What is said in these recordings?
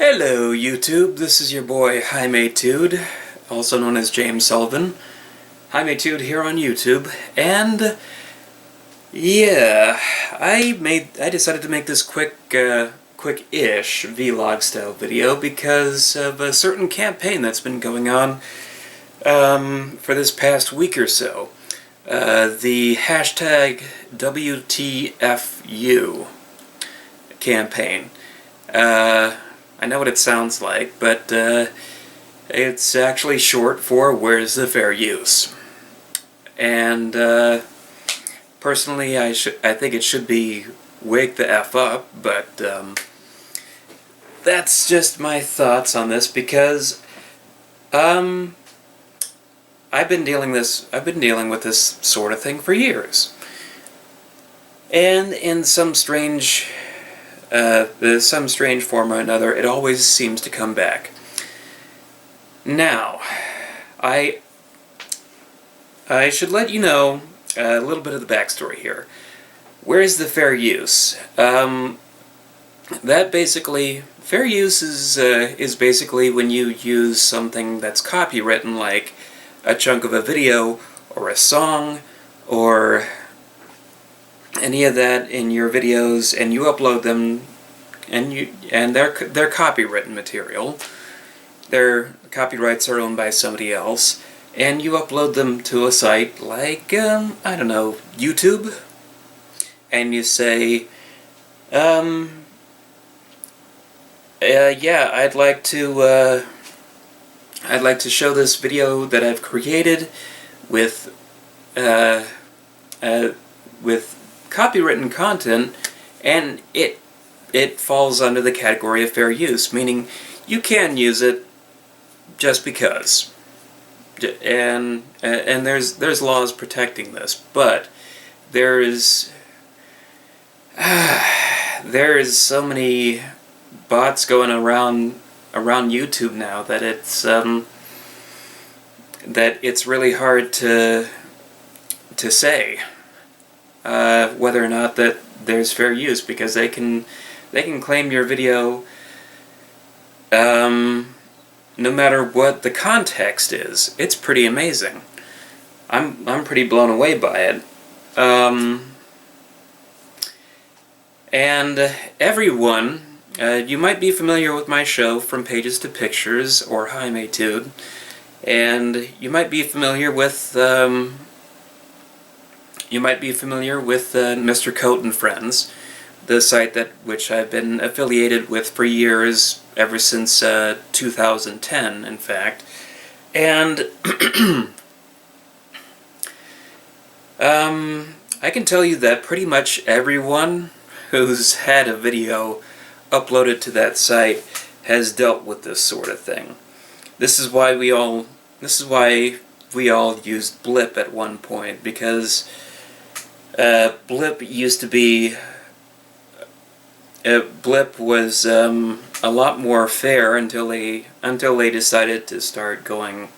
Hello YouTube, this is your boy Jaimetud, also known as James Sullivan. Jaimetud here on YouTube, and yeah, I decided to make this quick-ish vlog style video because of a certain campaign that's been going on for this past week or so. The hashtag WTFU campaign. I know what it sounds like, but it's actually short for Where's the Fair Use? And personally, I think it should be Wake the F Up, but that's just my thoughts on this because I've been dealing with this sort of thing for years, and in some strange form or another, it always seems to come back. Now, I should let you know a little bit of the backstory here. Where is the fair use? Fair use is basically when you use something that's copywritten, like a chunk of a video or a song or any of that in your videos, and you upload them, and they're copywritten material. Their copyrights are owned by somebody else, and you upload them to a site like I don't know, YouTube, and you say, yeah, I'd like to show this video that I've created with copywritten content, and it falls under the category of fair use, meaning you can use it just because. And there's laws protecting this, but there is so many bots going around YouTube now that it's really hard to say whether or not that there's fair use, because they can claim your video no matter what the context is. It's pretty amazing. I'm pretty blown away by it. And everyone, you might be familiar with my show From Pages to Pictures, or Jaimetud, and you might be familiar with Mr. Coat and Friends, the site which I've been affiliated with for years, ever since 2010, in fact. And I can tell you that pretty much everyone who's had a video uploaded to that site has dealt with this sort of thing. This is why we all used Blip at one point, because Blip was a lot more fair until they decided to start going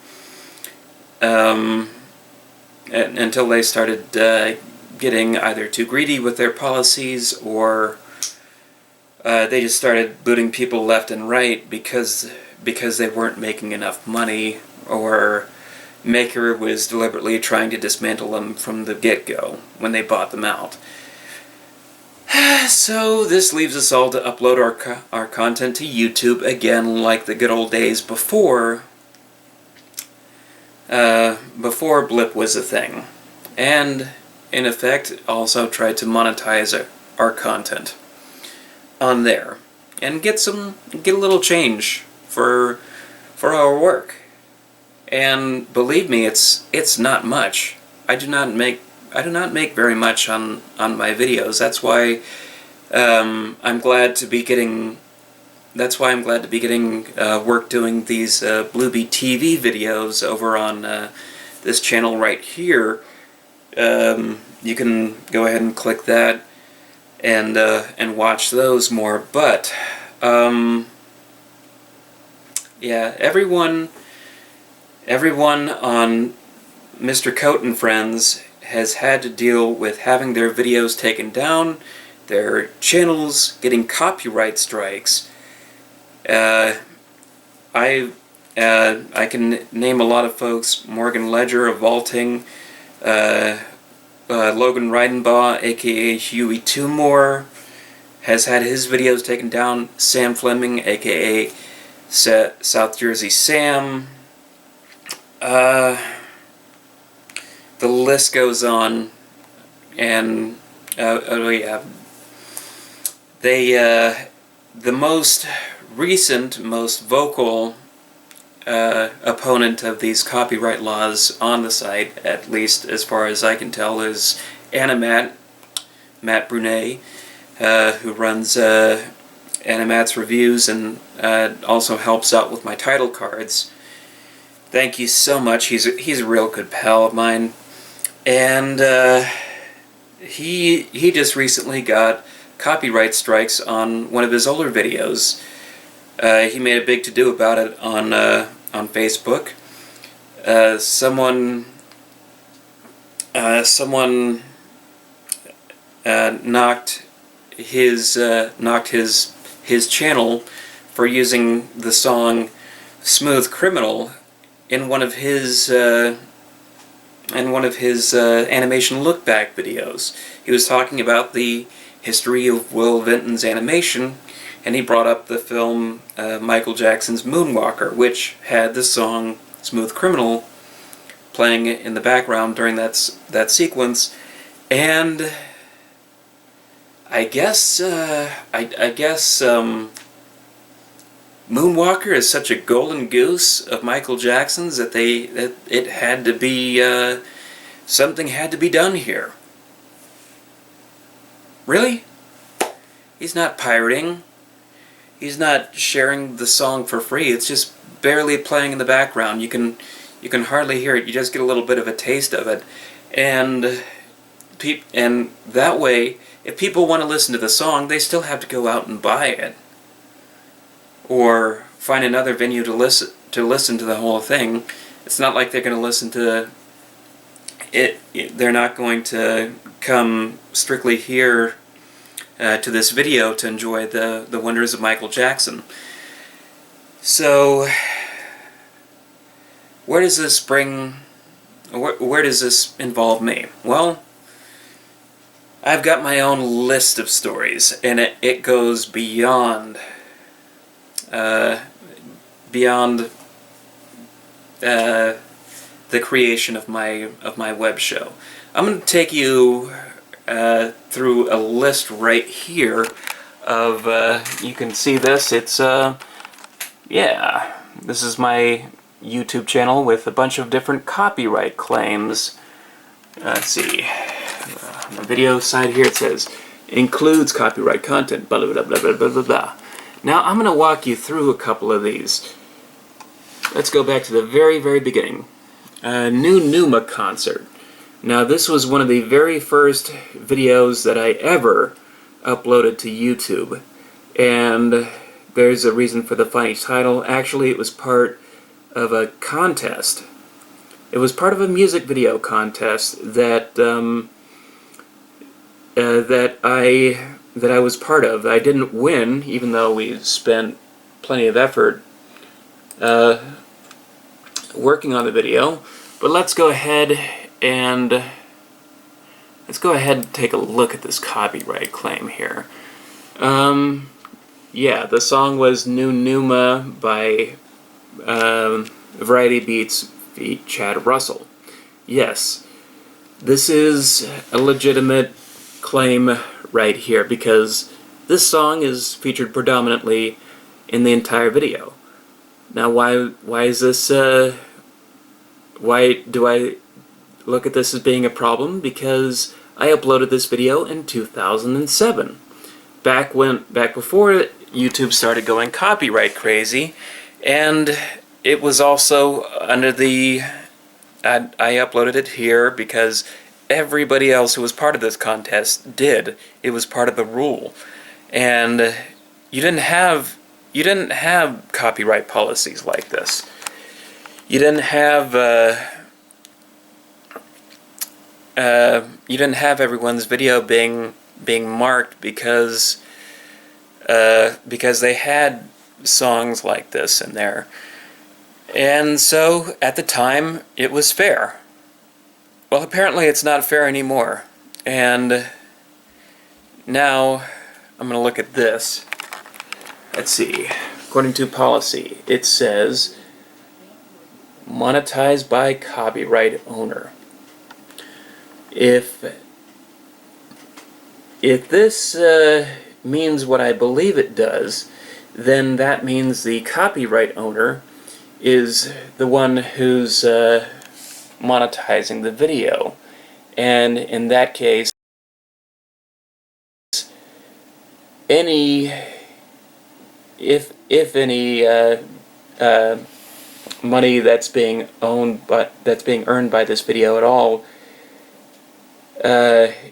until they started getting either too greedy with their policies, or they just started booting people left and right because they weren't making enough money, or Maker was deliberately trying to dismantle them from the get-go when they bought them out. So this leaves us all to upload our content to YouTube again, like the good old days before Blip was a thing, and in effect also try to monetize our content on there and get a little change for our work. And believe me, it's not much. I do not make very much on my videos. That's why I'm glad to be getting work doing these Bluebee TV videos over on this channel right here. You can go ahead and click that and watch those more. But yeah, everyone on Mr. Coat and Friends has had to deal with having their videos taken down, their channels getting copyright strikes, Uh, I can name a lot of folks: Morgan Ledger of Vaulting, Logan Reidenbaugh, aka Huey Tumor, has had his videos taken down. Sam Fleming, aka South Jersey Sam. The list goes on, and oh yeah, the most recent, most vocal opponent of these copyright laws on the site, at least as far as I can tell, is Matt Brunet, who runs Animat's reviews and also helps out with my title cards. Thank you so much. He's a real good pal of mine, and he just recently got copyright strikes on one of his older videos. He made a big to-do about it on Facebook. Someone knocked his channel for using the song "Smooth Criminal" in one of his animation look-back videos. He was talking about the history of Will Vinton's animation, and he brought up the film Michael Jackson's Moonwalker, which had the song "Smooth Criminal" playing in the background during that sequence. And I guess Moonwalker is such a golden goose of Michael Jackson's that it had to be something had to be done here. Really? He's not pirating. He's not sharing the song for free. It's just barely playing in the background. You can hardly hear it. You just get a little bit of a taste of it, and that way, if people want to listen to the song, they still have to go out and buy it, or find another venue to listen to the whole thing. It's not like they're going to listen to it. They're not going to come strictly here to this video to enjoy the wonders of Michael Jackson. So, where does this involve me? Well, I've got my own list of stories, and it goes beyond the creation of my web show. I'm going to take you through a list right here of, you can see this, it's, yeah, this is my YouTube channel with a bunch of different copyright claims. Let's see, on the video side here it says, includes copyright content, blah blah blah blah blah blah blah. Now I'm going to walk you through a couple of these. Let's go back to the very, very beginning. New Numa concert. Now this was one of the very first videos that I ever uploaded to YouTube, and there's a reason for the funny title. Actually, it was part of a contest. It was part of a music video contest that that I was part of. I didn't win, even though we spent plenty of effort working on the video. But let's go ahead and take a look at this copyright claim here. Yeah, the song was New Numa by Variety Beats feat. Chad Russell. Yes, this is a legitimate claim right here, because this song is featured predominantly in the entire video. Now, why is this? Why do I look at this as being a problem? Because I uploaded this video in 2007, back before YouTube started going copyright crazy, and it was also under the. I uploaded it here because everybody else who was part of this contest did. It was part of the rule, and you didn't have copyright policies like this. You didn't have everyone's video being marked because they had songs like this in there. And so, at the time, it was fair. Well, apparently it's not fair anymore. And now, I'm going to look at this. Let's see. According to policy, it says, monetized by copyright owner. If this means what I believe it does, then that means the copyright owner is the one who's monetizing the video. And in that case, if any money that's being earned by this video at all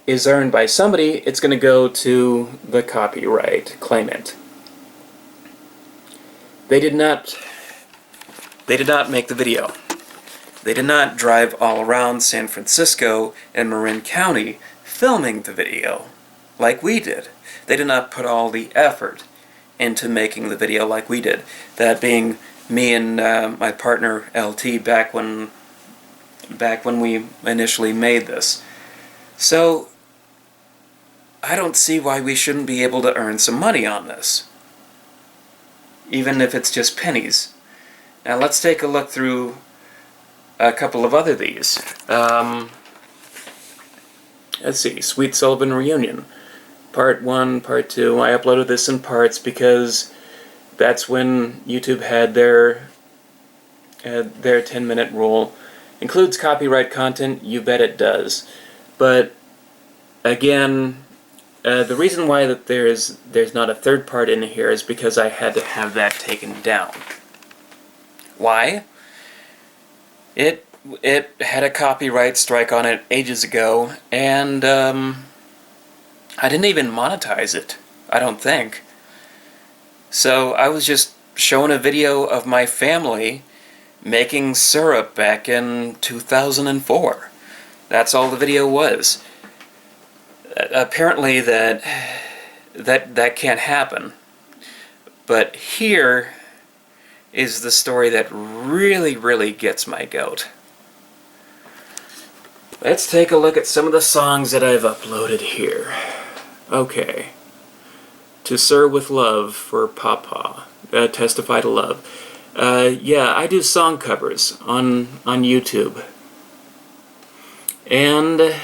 is earned by somebody, it's going to go to the copyright claimant. They did not make the video. They did not drive all around San Francisco and Marin County filming the video like we did. They did not put all the effort into making the video like we did. That being me and my partner LT back when we initially made this. So I don't see why we shouldn't be able to earn some money on this, even if it's just pennies. Now let's take a look through a couple of other these. Let's see, Sweet Sullivan Reunion. Part 1, Part 2. I uploaded this in parts because that's when YouTube had their 10-minute rule. Includes copyright content, you bet it does. But again, the reason why that there's not a third part in here is because I had to have that taken down. Why? It had a copyright strike on it ages ago, and I didn't even monetize it, I don't think. So I was just showing a video of my family making syrup back in 2004. That's all the video was. Apparently that can't happen. But here is the story that really, really gets my goat. Let's take a look at some of the songs that I've uploaded here. Okay. To Sir with Love for Papa. Testify to Love. Yeah, I do song covers on YouTube. And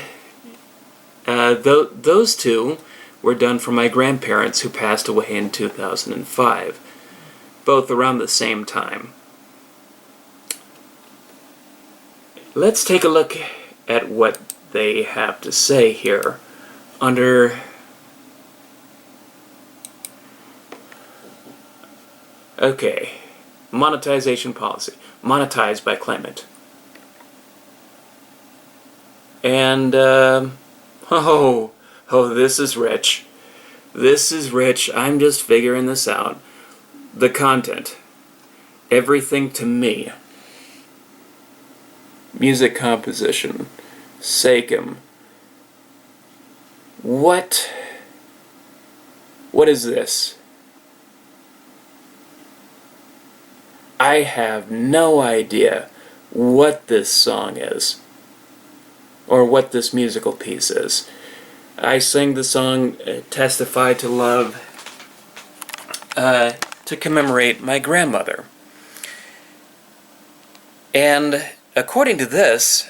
those two were done for my grandparents who passed away in 2005. Both around the same time. Let's take a look at what they have to say here under okay, monetization policy. Monetized by claimant. And oh, this is rich. This is rich. I'm just figuring this out. The content. Everything to me. Music composition. Sakem. What is this? I have no idea what this song is. Or what this musical piece is. I sang the song Testify to Love to commemorate my grandmother. And according to this,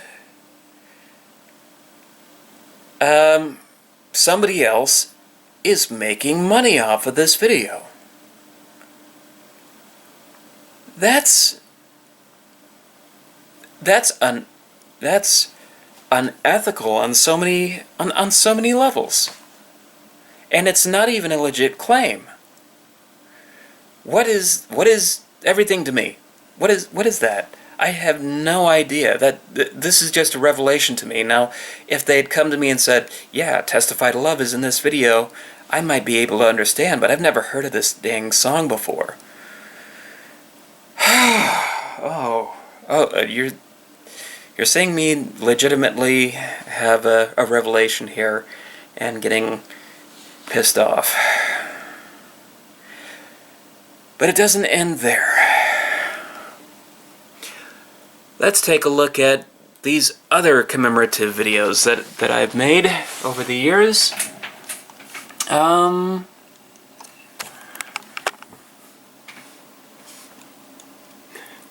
somebody else is making money off of this video. That's unethical on so many levels. And it's not even a legit claim. What is everything to me? What is that? I have no idea. This is just a revelation to me. Now, if they had come to me and said, yeah, Testify to Love is in this video, I might be able to understand, but I've never heard of this dang song before. You're seeing me legitimately have a revelation here and getting pissed off. But it doesn't end there. Let's take a look at these other commemorative videos that I've made over the years.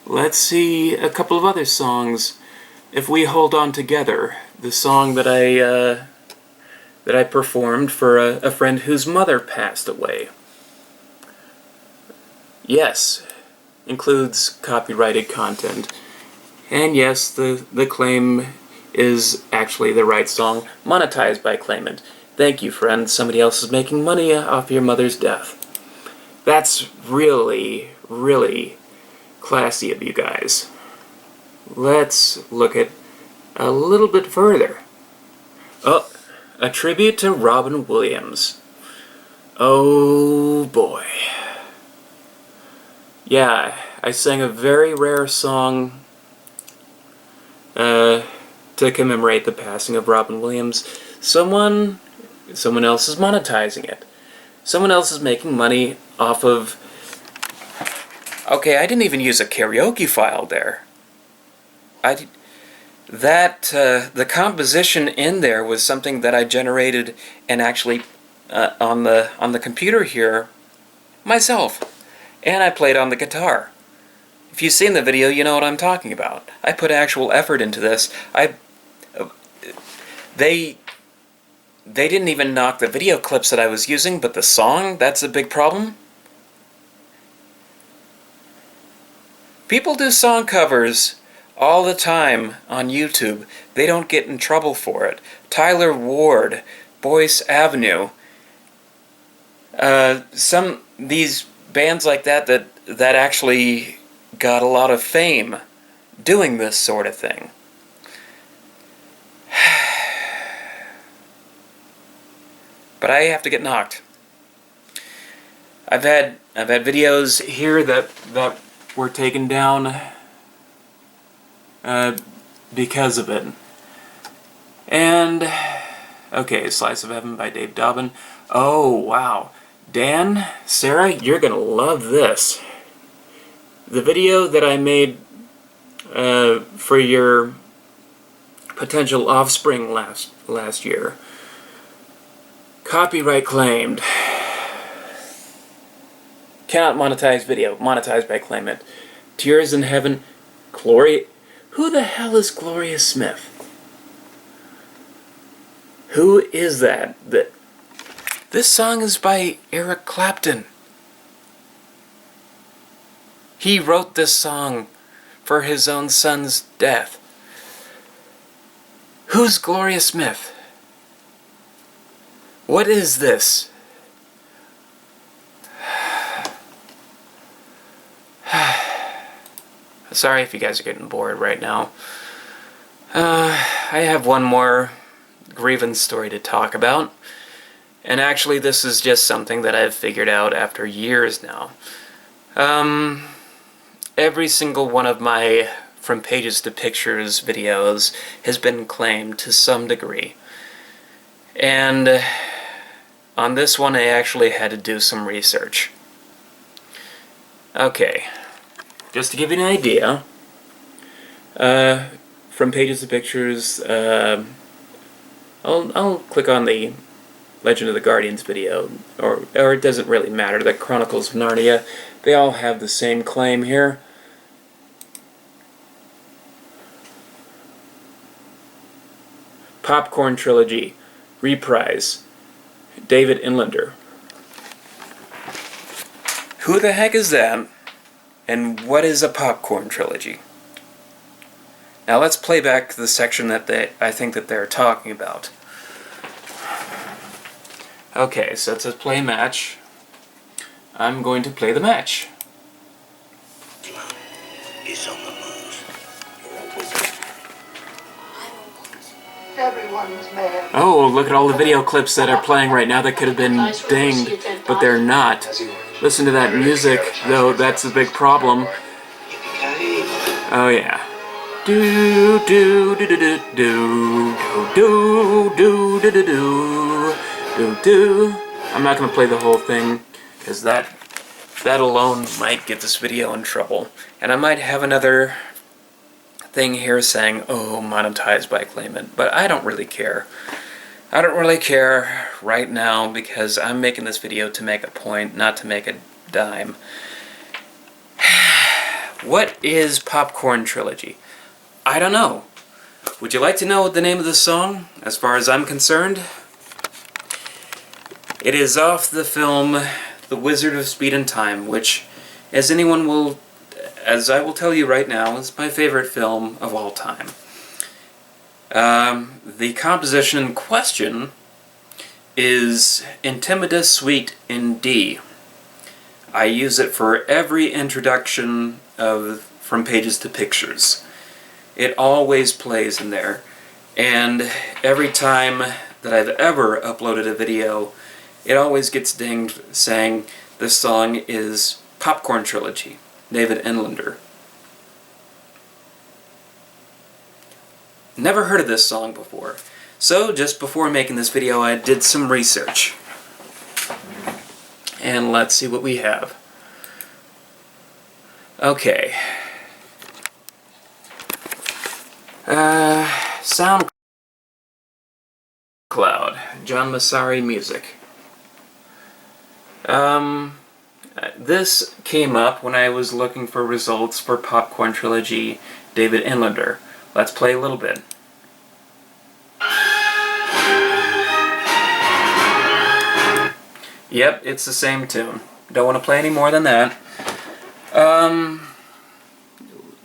Let's see a couple of other songs. If We Hold On Together, the song that I performed for a friend whose mother passed away. Yes, includes copyrighted content. And yes, the claim is actually the right song, monetized by claimant. Thank you, friend. Somebody else is making money off your mother's death. That's really, really classy of you guys. Let's look at a little bit further. Oh, a tribute to Robin Williams. Oh boy. Yeah, I sang a very rare song to commemorate the passing of Robin Williams. Someone else is monetizing it. Someone else is making money off of... Okay, I didn't even use a karaoke file there. The composition in there was something that I generated and actually on the computer here myself, and I played on the guitar. If you've seen the video, you know what I'm talking about. I put actual effort into this. They didn't even knock the video clips that I was using, but the song, that's a big problem. People do song covers all the time on YouTube. They don't get in trouble for it. Tyler Ward, Boyce Avenue, these bands like that actually got a lot of fame doing this sort of thing. But I have to get knocked. I've had videos here that were taken down because of it. And okay, Slice of Heaven by Dave Dobbin. Oh wow, Dan, Sarah, you're gonna love this. The video that I made for your potential offspring last year. Copyright claimed. Cannot monetize video. Monetized by claimant. Tears in Heaven. Gloria. Who the hell is Gloria Smith? Who is that? This song is by Eric Clapton. He wrote this song for his own son's death. Who's Gloria Smith? What is this? Sorry if you guys are getting bored right now. I have one more grievance story to talk about. And actually this is just something that I've figured out after years now. Every single one of my From Pages to Pictures videos has been claimed to some degree. And on this one I actually had to do some research. Okay, just to give you an idea, From Pages to Pictures, I'll click on the Legend of the Guardians video, or it doesn't really matter, the Chronicles of Narnia, they all have the same claim here. Popcorn Trilogy, Reprise, David Inlander. Who the heck is that? And what is a popcorn trilogy? Now let's play back the section that I think that they're talking about. Okay, so it says play match. I'm going to play the match. Is on the move. You're a wizard. Everyone's mad. Oh, look at all the video clips that are playing right now that could have been dinged, but they're not. Listen to that music, though, that's a big problem. Oh yeah. Do do do do do do do do do do do do. I'm not gonna play the whole thing because that that alone might get this video in trouble. And I might have another thing here saying, oh, monetized by claimant, but I don't really care. I don't really care right now because I'm making this video to make a point, not to make a dime. What is Popcorn Trilogy? I don't know. Would you like to know the name of the song? As far as I'm concerned, it is off the film The Wizard of Speed and Time, which, as I will tell you right now, is my favorite film of all time. The composition in question is Intimida Suite in D. I use it for every introduction of From Pages to Pictures. It always plays in there, and every time that I've ever uploaded a video, it always gets dinged saying this song is Popcorn Trilogy, David Inlander. Never heard of this song before, so just before making this video I did some research. And let's see what we have. Okay. SoundCloud, John Massari Music. This came up when I was looking for results for Popcorn Trilogy, David Inlander. Let's play a little bit. Yep, it's the same tune. Don't want to play any more than that.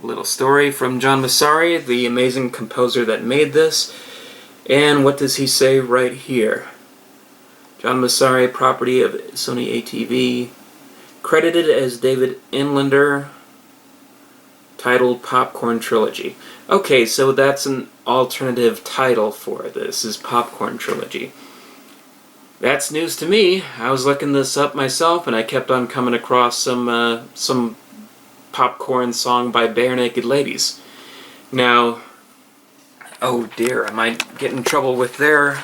Little story from John Massari, the amazing composer that made this. And what does he say right here? John Massari, property of Sony ATV, credited as David Inlander, titled Popcorn Trilogy. Okay, so that's an alternative title for this, is Popcorn Trilogy. That's news to me. I was looking this up myself, and I kept on coming across some popcorn song by Bare Naked Ladies. Now, oh dear, I might get in trouble with their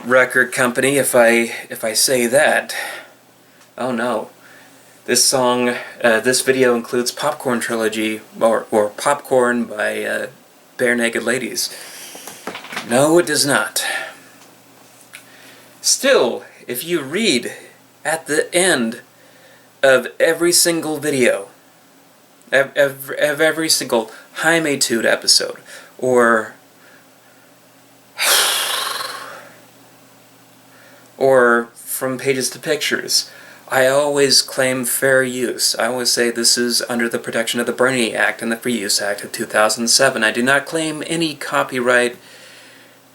record company if I say that. Oh no. This song, this video includes Popcorn Trilogy, or Popcorn by Bare Naked Ladies. No, it does not. Still, if you read at the end of every single video, of every single Jaimetud episode, or From Pages to Pictures, I always claim fair use. I always say this is under the protection of the Brady Act and the Free Use Act of 2007. I do not claim any copyright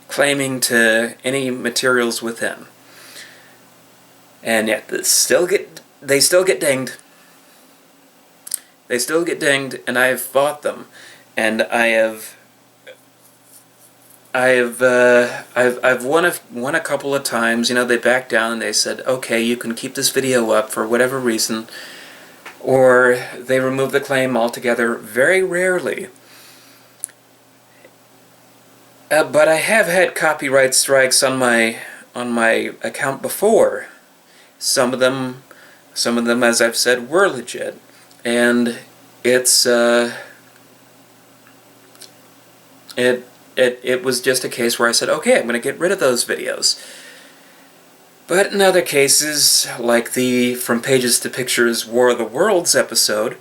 claiming to any materials within. And yet they still get dinged. They still get dinged, and I have fought them, and I've won a couple of times. You know, they backed down and they said, okay, you can keep this video up for whatever reason, or they remove the claim altogether. Very rarely. But I have had copyright strikes on my account before. Some of them, as I've said, were legit, and it was just a case where I said, okay, I'm going to get rid of those videos. But in other cases, like the From Pages to Pictures War of the Worlds episode,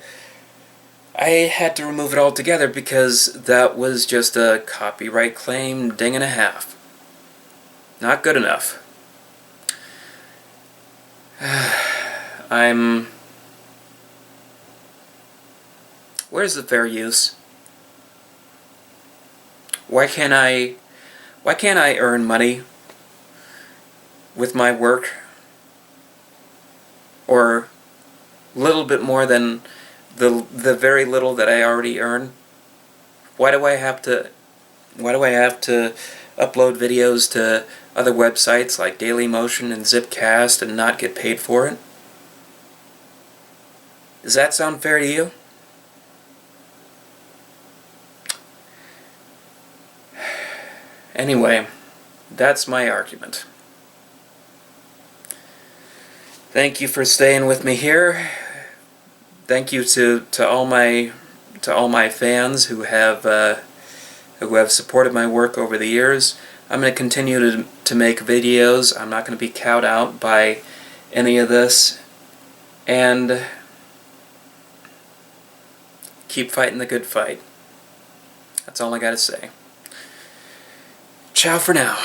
I had to remove it altogether because that was just a copyright claim ding and a half. Not good enough. Where's the fair use? Why can't I earn money with my work, or a little bit more than the very little that I already earn? Why do I have to upload videos to other websites like Dailymotion and Zipcast and not get paid for it? Does that sound fair to you? Anyway, that's my argument. Thank you for staying with me here. Thank you to all my fans who have supported my work over the years. I'm going to continue to make videos. I'm not going to be cowed out by any of this, and keep fighting the good fight. That's all I got to say. Ciao for now.